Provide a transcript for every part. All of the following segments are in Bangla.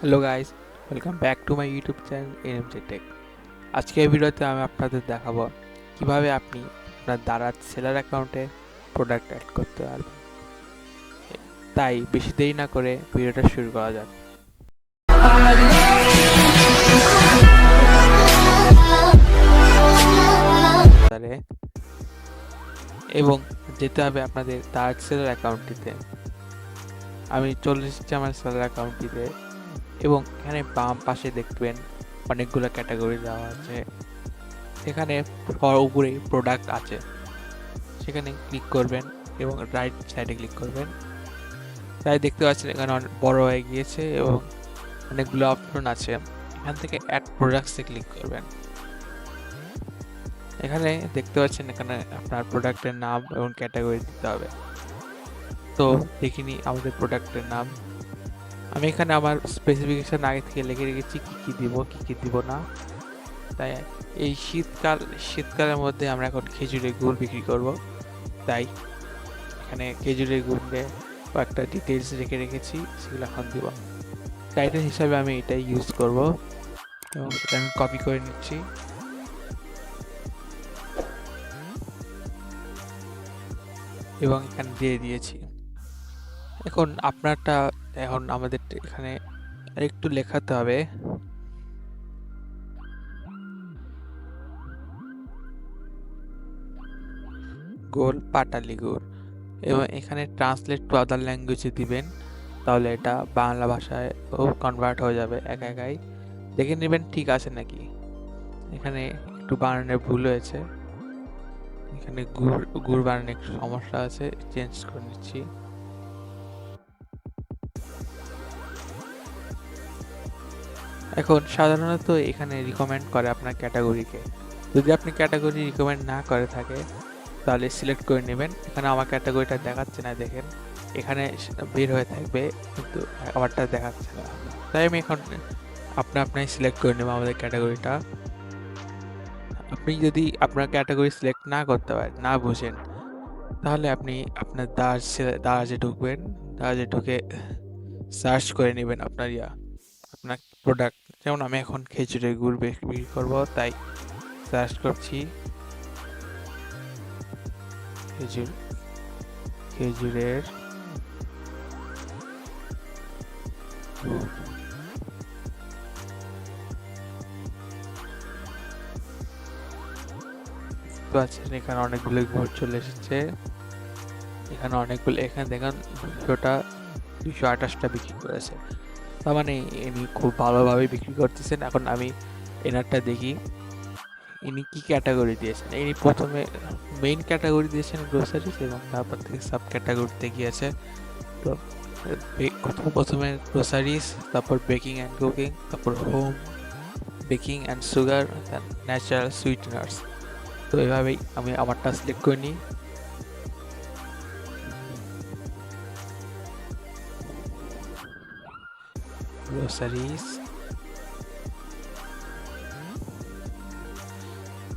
Hello guys, welcome back to my YouTube channel NMJ tech. আজকের ভিডিওতে আমি আপনাদের দেখাবো কিভাবে আপনি আপনার দারাজ সেলার অ্যাকাউন্টে প্রোডাক্ট অ্যাড করতে পারবেন। তাই বেশি দেরি না করে ভিডিওটা শুরু করা যাক। এবং যেতে হবে আপনাদের দারাজ সেলার অ্যাকাউন্টটিতে। আমি চলে এসেছি আমার সেলার অ্যাকাউন্টটিতে এবং এখানে বাম পাশে দেখবেন অনেকগুলো ক্যাটাগরি দেওয়া আছে। সেখানে উপরেই প্রোডাক্ট আছে, সেখানে ক্লিক করবেন এবং রাইট সাইডে ক্লিক করবেন। তাই দেখতে পাচ্ছেন এখানে অনেক বড় হয়ে গিয়েছে এবং অনেকগুলো অপশন আছে। এখান থেকে অ্যাড প্রোডাক্টসে ক্লিক করবেন। এখানে দেখতে পাচ্ছেন এখানে আপনার প্রোডাক্টের নাম এবং ক্যাটাগরি দিতে হবে। তো দেখিনি আমাদের প্রোডাক্টের নাম। আমি এখানে আমার স্পেসিফিকেশন আগে থেকে লিখে রেখেছি কি কি দিব কি কি দিব না। তাই এই শীতকালের মধ্যে আমরা এখন খেজুরের গুড় বিক্রি করব, তাই এখানে খেজুরের গুড়ে কয়েকটা ডিটেলস রেখে রেখেছি, সেগুলো এখন দিব। টাইটেল হিসাবে আমি এটাই ইউজ করব এবং সেটা আমি কপি করে নিচ্ছি। এবং এখানে দিয়ে দিয়েছি। এখন আমাদের এখানে আরেকটু লেখাতে হবে। গোল পাটালি গুড়, এবং এখানে ট্রান্সলেট টু আদার ল্যাঙ্গুয়েজে দিবেন, তাহলে এটা বাংলা ভাষায় কনভার্ট হয়ে যাবে একাই। দেখে নেবেন ঠিক আছে নাকি। এখানে একটু বানানের ভুল হয়েছে, এখানে গুড় বানানোর একটু সমস্যা আছে, চেঞ্জ করে নিচ্ছি। এখন সাধারণত এখানে রিকমেন্ড করে আপনার ক্যাটাগরিকে। যদি আপনি ক্যাটাগরি রিকমেন্ড না করে থাকে তাহলে সিলেক্ট করে নেবেন। এখানে আমার ক্যাটাগরিটা দেখাচ্ছে না, দেখেন এখানে বের হয়ে থাকবে কিন্তু আমারটা দেখাচ্ছে না। তাই আমি এখন আপনাই সিলেক্ট করে নেব আমাদের ক্যাটাগরিটা। আপনি যদি আপনার ক্যাটাগরি সিলেক্ট না করতে পারেন, না বুঝেন, তাহলে আপনি আপনার দারাজে ঢুকবেন। দারাজে ঢুকে সার্চ করে নেবেন আপনার প্রোডাক্ট। যেমন আমি এখন খেজুরের গুড় বিক্রি করবো, তাই সার্চ করছি খেজুরের গুড়। তো আছেন এখানে অনেকগুলো গুড় চলে এসেছে। এখানে দেখেন 228টা বিক্রি করেছে, তার মানে ইনি খুব ভালোভাবে বিক্রি করতেছেন। এখন আমি এনারটা দেখি ইনি কি ক্যাটাগরি দিয়েছেন। ইনি প্রথমে মেইন ক্যাটাগরি দিয়েছেন গ্রোসারিজ, এবং তারপর থেকে সাব ক্যাটাগরিতে গিয়েছে। তো প্রথমে গ্রোসারিজ, তারপর বেকিং অ্যান্ড কুকিং, তারপর home baking and sugar, natural সুইটেনার্স। তো এভাবেই আমি আমারটা সিলেক্ট করে নিই। গ্রোসারিজ,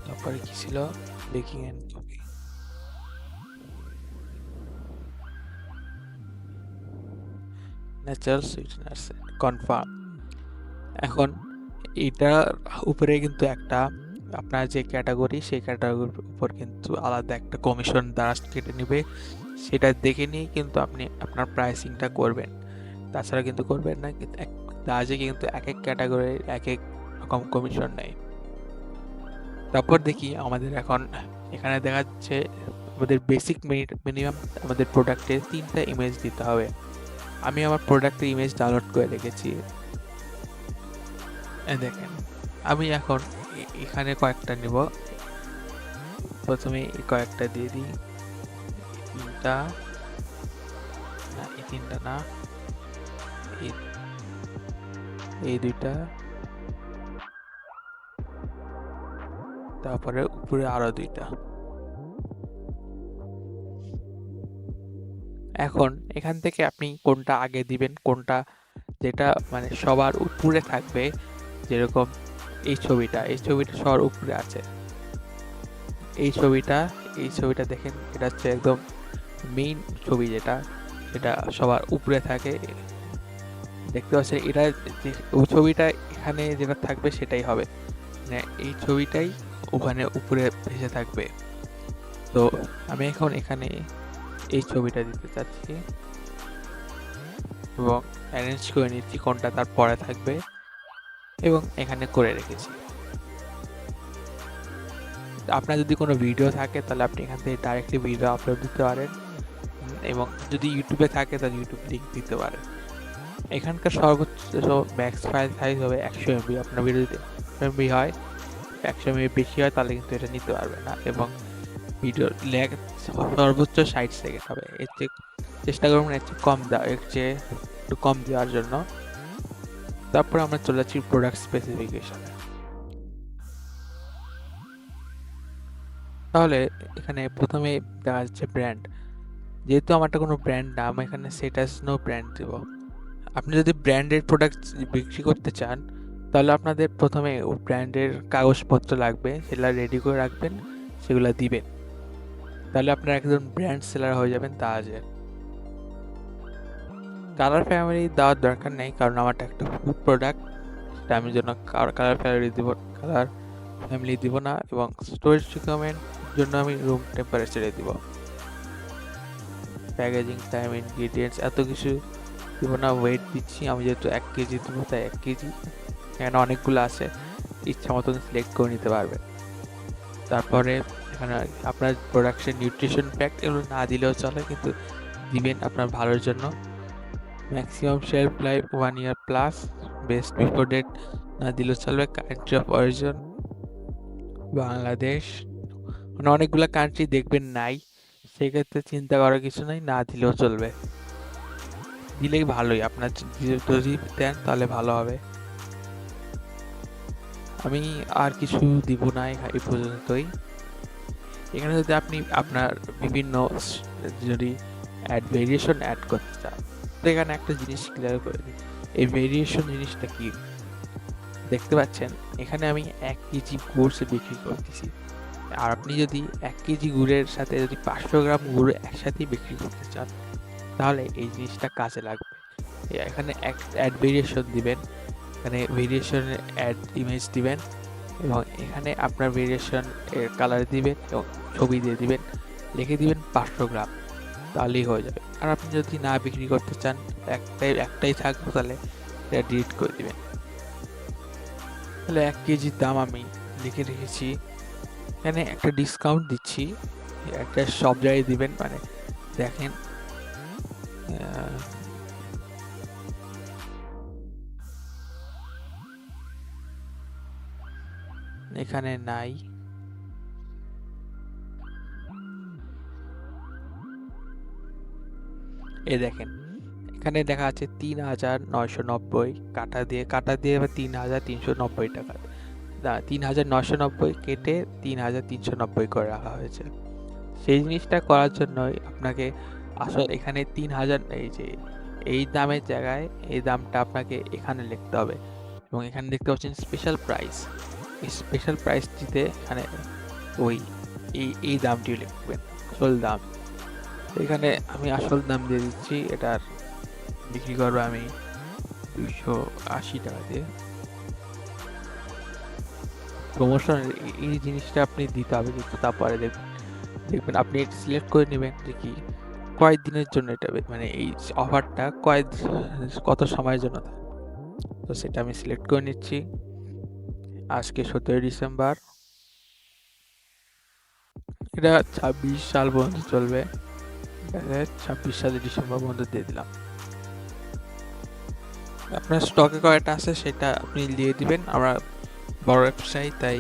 তারপরে কি ছিল, baking and cooking, natural সুইটেনার্স, confirm. এখন এটার উপরে কিন্তু একটা আপনার যে ক্যাটাগরি, সেই ক্যাটাগরির উপর কিন্তু আলাদা একটা কমিশন দ্বারা কেটে নেবে। সেটা দেখে নিয়ে কিন্তু আপনি আপনার প্রাইসিংটা করবেন, তাছাড়া কিন্তু করবেন না। কিন্তু দারাজে কিন্তু এক এক ক্যাটাগরির এক এক রকম কমিশন নেয়। তারপর দেখি আমাদের এখন এখানে দেখা যাচ্ছে আমাদের বেসিক মিনিমাম আমাদের প্রোডাক্টে 3টা ইমেজ দিতে হবে। আমি আমার প্রোডাক্টের ইমেজ ডাউনলোড করে রেখেছি, দেখেন। আমি এখন এখানে কয়েকটা নিব। প্রথমে এই কয়েকটা দিয়ে দিই, তিনটা না, এই তিনটা না, এই দুইটা, তারপরে উপরে আরো দুইটা। এখন এখান থেকে আপনি কোনটা আগে দিবেন, কোনটা যেটা মানে সবার উপরে থাকবে। যেরকম এই ছবিটা সবার উপরে আছে। এই ছবিটা দেখেন, এটা হচ্ছে একদম মেইন ছবি, যেটা সবার উপরে থাকে। দেখতে পাচ্ছেন এটা যে ওই ছবিটা এখানে যেটা থাকবে সেটাই হবে, মানে এই ছবিটাই ওখানে উপরে ভেসে থাকবে। তো আমি এখন এখানে এই ছবিটা দিতে চাচ্ছি এবং অ্যারেঞ্জ করে নিচ্ছি কোনটা তার পরে থাকবে এবং এখানে করে রেখেছি। আপনার যদি কোনো ভিডিও থাকে তাহলে আপনি এখান থেকে ডাইরেক্টলি ভিডিও আপলোড দিতে পারেন, এবং যদি ইউটিউবে থাকে তাহলে ইউটিউব লিঙ্ক দিতে পারেন। এখানকার সর্বোচ্চ ম্যাক্স ফাইল সাইজ হবে 100 MB। আপনার ভিডিওতে 100 MB হয়, 100 MB বেশি হয় তাহলে কিন্তু এটা নিতে পারবে না, এবং ভিডিওর ল্যাগ সর্বোচ্চ 60 সেকেন্ড হবে। এর চেয়ে চেষ্টা করবেন এর চেয়ে কম দেওয়া, এর চেয়ে একটু কম দেওয়ার জন্য। তারপর আমরা চলে যাচ্ছি প্রোডাক্ট স্পেসিফিকেশনে। তাহলে এখানে প্রথমে দেখা যাচ্ছে ব্র্যান্ড। যেহেতু আমারটা কোনো ব্র্যান্ড না, আমি এখানে সেট অ্যাজ নো ব্র্যান্ড দেব। আপনি যদি ব্র্যান্ডেড প্রোডাক্ট বিক্রি করতে চান তাহলে আপনাদের প্রথমে ব্র্যান্ডের কাগজপত্র লাগবে, সেগুলো রেডি করে রাখবেন, সেগুলো দিবেন, তাহলে আপনারা একজন ব্র্যান্ড সেলার হয়ে যাবেন তাজে। কালার ফ্যামিলি দেওয়ার দরকার নেই, কারণ আমারটা একটা ফুড প্রোডাক্ট, সেটা আমি জন্য কালার ফ্যামিলি দিব, কালার ফ্যামিলি দিব না। এবং স্টোরেজ রিকোয়ারমেন্ট জন্য আমি রুম টেম্পারেচারে দিব। প্যাকেজিং টাইম, ইনগ্রিডিয়েন্টস এত কিছু দিব না। ওয়েট দিচ্ছি আমি, যেহেতু 1 কেজি দেবো তাই 1 কেজি। এখানে অনেকগুলো আছে, ইচ্ছা মতন সিলেক্ট করে নিতে পারবে। তারপরে এখানে আপনার প্রোডাকশন নিউট্রিশন ফ্যাক্ট এগুলো না দিলেও চলে, কিন্তু দিবেন আপনার ভালোর জন্য। Maximum shelf life 1 year plus, best before date না দিলেও চলবে। কান্ট্রি অফ অরিজিন বাংলাদেশ, মানে অনেকগুলো কান্ট্রি দেখবেন নাই, সেক্ষেত্রে চিন্তা করার কিছু নাই, না দিলেও চলবে। দিলেই ভালোই, আপনার যদি দেন তাহলে ভালো হবে। আমি আর কিছু দিব না এই পর্যন্তই। এখানে যদি আপনি আপনার বিভিন্ন যদি ভেরিয়েশন অ্যাড করতে চান, তো এখানে একটা জিনিস ক্লিয়ার করে দিই, এই ভেরিয়েশন জিনিসটা কি। দেখতে পাচ্ছেন এখানে আমি 1 কেজি গুড় বিক্রি করতেছি, আর আপনি যদি 1 কেজি গুড়ের সাথে যদি 500 গ্রাম গুড় একসাথেই বিক্রি করতে চান তাহলে এই জিনিসটা কাজে লাগবে। এখানে অ্যাড ভেরিয়েশন দিবেন, এখানে ভেরিয়েশন অ্যাড ইমেজ দিবেন, এবং এখানে আপনার ভেরিয়েশন এর কালার দিবেন এবং ছবি দিয়ে দিবেন, লিখে দিবেন 500 গ্রাম, তাহলেই হয়ে যাবে। আর আপনি যদি না বিক্রি করতে চান, একটাই থাকবে, তাহলে এটা ডিলিট করে দিবেন। তাহলে 1 কেজির দাম আমি লিখে রেখেছি। এখানে একটা ডিসকাউন্ট দিচ্ছি, একটা সব জায়গায় দিবেন, মানে দেখেন এখানে নাই। এই দেখেন এখানে দেখা যাচ্ছে ৩,৯৯০ কাটা দিয়ে এবার ৩,৩৯০ টাকা, ৩,৯৯০ কেটে ৩,৩৯০ করে রাখা হয়েছে। সেই জিনিসটা করার জন্যই আপনাকে আসলে এখানে ৩,০০০, এই যে এই দামের জায়গায় এই দামটা আপনাকে এখানে লিখতে হবে, এবং এখানে দেখতে পাচ্ছেন স্পেশাল প্রাইস। এই স্পেশাল প্রাইসটিতে এখানে ওই এই দামটি লিখবেন, আসল দাম। এখানে আমি আসল দাম দিয়ে দিচ্ছি, এটার বিক্রি করবো আমি 280 টাকা দিয়ে। প্রমোশন এই জিনিসটা আপনি দিতে হবে, কিন্তু তারপরে দেখবেন আপনি এটা সিলেক্ট করে নেবেন যে কি কয়েক দিনের জন্য এটা, মানে এই অফারটা কত সময়ের জন্য থাকে। তো সেটা আমি সিলেক্ট করে নিচ্ছি। আজকে 17 ডিসেম্বর, এটা 26 সাল পর্যন্ত চলবে। 26 সালের ডিসেম্বর পর্যন্ত দিয়ে দিলাম। আপনার স্টকে কয়টা আছে সেটা আপনি দিয়ে দিবেন। আমরা বড় ব্যবসায়ী, তাই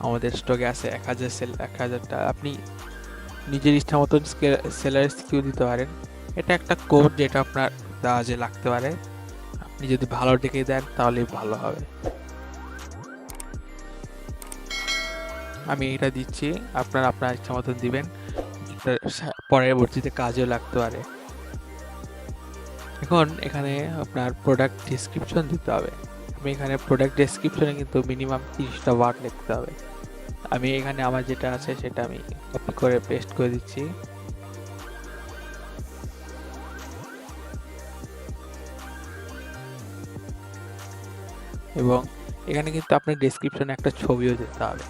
আমাদের স্টকে আছে 1000টা। আপনি নিজের ইচ্ছা মতন সেলার স্কিউ দিতে পারেন। এটা একটা কোড যেটা আপনার কাজে লাগতে পারে, আপনি যদি ভালো দেখে দেন তাহলে ভালো হবে। আমি এটা দিচ্ছি, আপনার ইচ্ছা মতন দিবেন, পরবর্তীতে কাজেও লাগতে পারে। এখন এখানে আপনার প্রোডাক্ট ডেসক্রিপশন দিতে হবে। আমি এখানে প্রোডাক্ট ডেসক্রিপশনে কিন্তু মিনিমাম 30টা ওয়ার্ড লিখতে হবে। আমি এখানে আমার যেটা আছে সেটা আমি কপি করে পেস্ট করে দিচ্ছি। এবং এখানে কিন্তু আপনার ডেসক্রিপশনে একটা ছবিও দিতে হবে।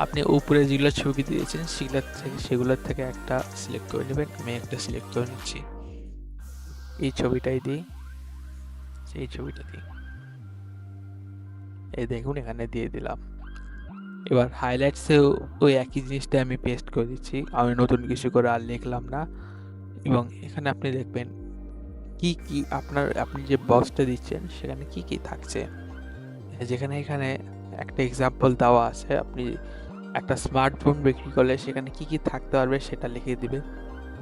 আপনি উপরে যেগুলো ছবি দিয়েছেন সেগুলোর থেকে একটা সিলেক্ট করে নেবেন। আমি একটা সিলেক্ট করে নিচ্ছি, এই ছবিটাই দিই, এই ছবিটা দিই, এই দেখুন এখানে দিয়ে দিলাম। এবার হাইলাইটসেও ওই একই জিনিসটা আমি পেস্ট করে দিচ্ছি, আমি নতুন কিছু করে আর লিখলাম না। এবং এখানে আপনি দেখবেন কি কি আপনি যে বক্সটা দিচ্ছেন সেখানে কি কি থাকছে। যেখানে এখানে একটা এক্সাম্পল দেওয়া আছে, আপনি একটা স্মার্টফোন বিক্রি করলে সেখানে কি কি থাকতে পারবে সেটা লিখে দিবে।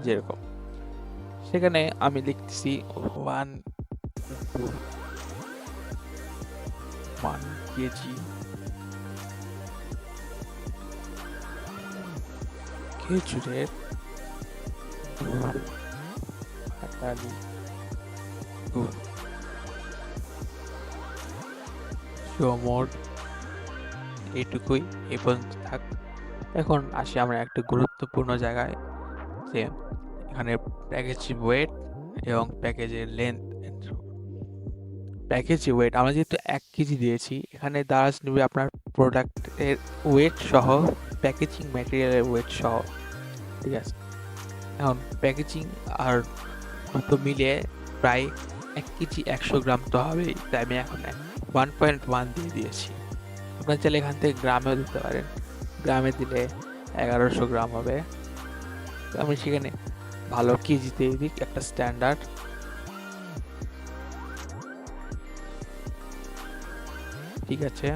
যেরকম সেখানে আমি লিখতেছি 1 কেজি খেজুরের গুড়, পাটালি গুড়, মোট এইটুকুই, এই পর্যন্ত থাক। এখন আসি আমরা একটা গুরুত্বপূর্ণ জায়গায়, যে এখানে প্যাকেজ ওয়েট এবং প্যাকেজের লেন্থ। প্যাকেজ ওয়েট আমরা যেহেতু 1 কেজি দিয়েছি, এখানে দারাজ নেবে আপনার প্রোডাক্টের ওয়েট সহ, প্যাকেজিং ম্যাটেরিয়ালের ওয়েট সহ, ঠিক আছে। এখন প্যাকেজিং আর তো মিলিয়ে প্রায় 1 কেজি 100 গ্রাম তো হবেই, তাই আমি এখন 1.1 দিয়ে দিয়েছি। আপনার চাইলে এখান থেকে গ্রামেও দিতে পারেন, গ্রামে দিলে 1100 গ্রাম হবে। তো আমি সেখানে ভালো কেজিতে দিই একটা স্ট্যান্ডার্ড। ঠিক আছে,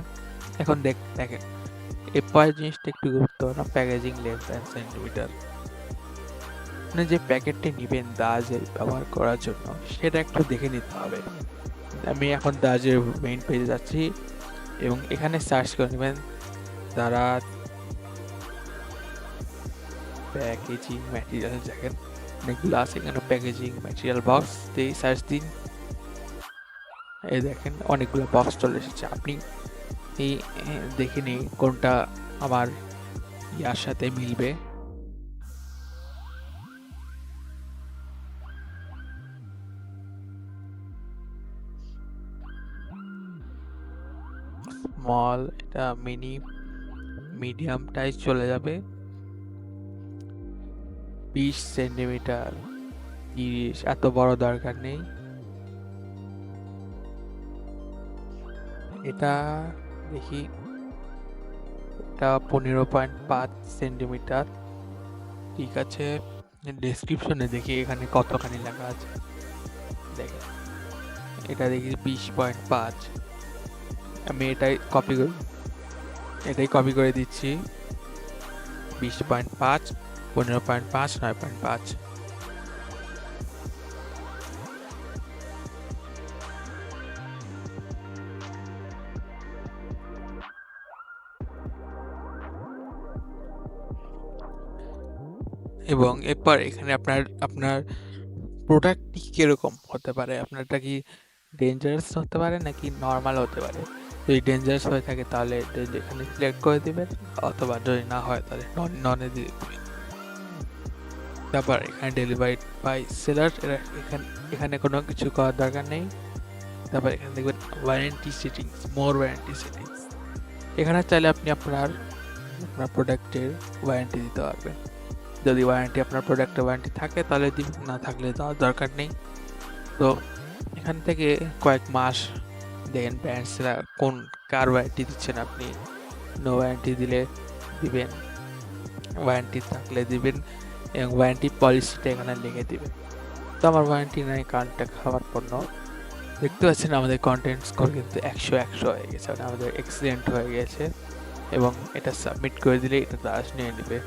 এখন দেখেন এরপরের জিনিসটা একটু গুরুত্বপূর্ণ, প্যাকেজিং লেন্থ অ্যান্ড সেন্টিমিটার। আপনি যে প্যাকেটটি নেবেন দারাজের ব্যবহার করার জন্য সেটা একটু দেখে নিতে হবে। আমি এখন দারাজের মেইন পেজে যাচ্ছি এবং এখানে সার্চ করে নেবেন দারাজ প্যাকেজিং ম্যাটেরিয়াল। দেখেন অনেকগুলো আছে, এখানে প্যাকেজিং ম্যাটেরিয়াল বক্স দিয়ে সার্চ দিন, এই দেখেন অনেকগুলো বক্স চলে এসেছে। আপনি এই দেখে নিন কোনটা আমার ইয়ার সাথে মিলবে। স্মল, এটা মিনি, মিডিয়ামটাই চলে যাবে। 20 সেন্টিমিটার, 30, এত বড় দরকার নেই। এটা দেখি, এটা 15.5 সেন্টিমিটার, ঠিক আছে। ডেসক্রিপশনে দেখি এখানে কতখানি লেখা আছে, দেখেন এটা দেখি 20.5। আমি এটাই কপি করে দিচ্ছি, 20.5, 15.5, 9.5। এবং এরপর এখানে আপনার প্রোডাক্টটি কিরকম হতে পারে, আপনারটা কি ডেঞ্জারাস হতে পারে নাকি নর্মাল হতে পারে। যদি ডেঞ্জারাস হয়ে থাকে তাহলে এখানে সিলেক্ট করে দিবেন, অথবা যদি না হয় তাহলে ননে দিয়ে দিবেন। তারপর এখানে ডেলিভারিড বাই সেলার, এখানে কোনো কিছু করার দরকার নেই। তারপর এখানে দেখবেন ওয়ারেন্টি সেটিংস, মোর ওয়ারেন্টি সেটিংস, এখানে চাইলে আপনি আপনার প্রোডাক্টের ওয়ারেন্টি দিতে পারবেন। যদি আপনার প্রোডাক্টের ওয়ারেন্টি থাকে তাহলে দিবেন, না থাকলে দেওয়ার দরকার নেই। তো এখান থেকে কয়েক মাস দেখেন ব্র্যান্ডসরা কার ওয়ারেন্টি দিচ্ছেন। আপনি নো ওয়ারেন্টি দিলে দিবেন, ওয়ারেন্টি থাকলে দিবেন, এবং ওয়ারেন্টি পলিসিটা এখানে লিখে দিবেন। তো আমার ওয়ারেন্টি নাই, কারণটা খাবার পণ্য। দেখতে পাচ্ছেন আমাদের কন্টেন্ট স্কোর কিন্তু 100 হয়ে গেছে, মানে আমাদের এক্সিলেন্ট হয়ে গেছে। এবং এটা সাবমিট করে দিলে এটা দারাজ নিয়ে নেবে।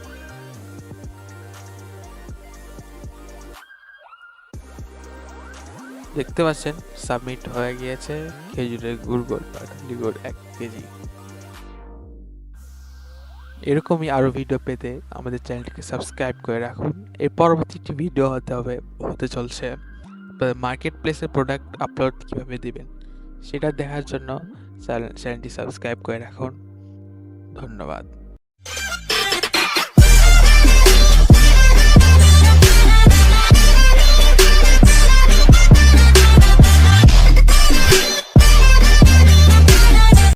দেখতে পাচ্ছেন সাবমিট হয়ে গিয়েছে খেজুরের গুড়, পাটালি গুড় 1 কেজি। এরকমই আরো ভিডিও পেতে আমাদের চ্যানেলটিকে সাবস্ক্রাইব করে রাখুন। এর পরবর্তী ভিডিও হতে চলছে মার্কেট প্লেসের প্রোডাক্ট আপলোড কিভাবে দিবেন সেটা দেখার জন্য চ্যানেলটি সাবস্ক্রাইব করে রাখুন। ধন্যবাদ।